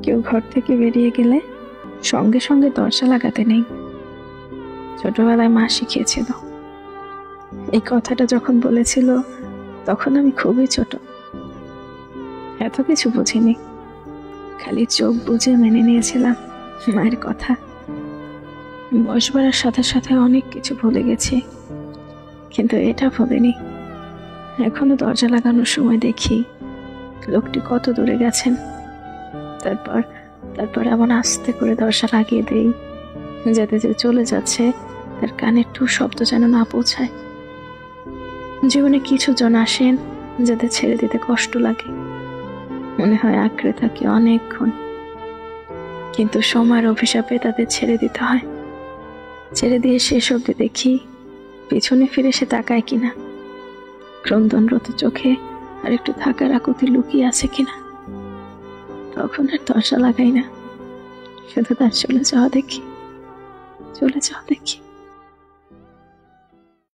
কেউ ঘর থেকে বেরিয়ে গেলে সঙ্গে সঙ্গে দরজা লাগাতে নেই। ছোটবেলায় মা শিখিয়েছিল। এই কথাটা যখন বলেছিল তখন আমি খুবই ছোট, এত কিছু বুঝিনি, খালি চোখ বুজে মেনে নিয়েছিলাম মায়ের কথা। বয়স বাড়ার সাথে সাথে অনেক কিছু ভুলে গেছি, কিন্তু এটা ভুলিনি। এখনো দরজা লাগানোর সময় দেখি লোকটি কত দূরে গেছেন, তারপর তারপর এমন আস্তে করে দরজা লাগিয়ে দেই যাতে যে চলে যাচ্ছে তার কানে একটু শব্দ যেন না পৌঁছায়। জীবনে কিছু জন আসেন যাদের ছেড়ে দিতে কষ্ট লাগে, মনে হয় আঁকড়ে থাকে অনেকক্ষণ, কিন্তু সময়ের অভিশাপে তাদের ছেড়ে দিতে হয়। ছেড়ে দিয়ে শেষ অবধি দেখি পিছনে ফিরে সে তাকায় কিনা, ক্রন্দনরত চোখে আর একটু থাকার আকুতি লুকিয়ে আছে কিনা। তখন আর দরজা লাগাই না, শুধু তার চলে যাওয়া দেখি।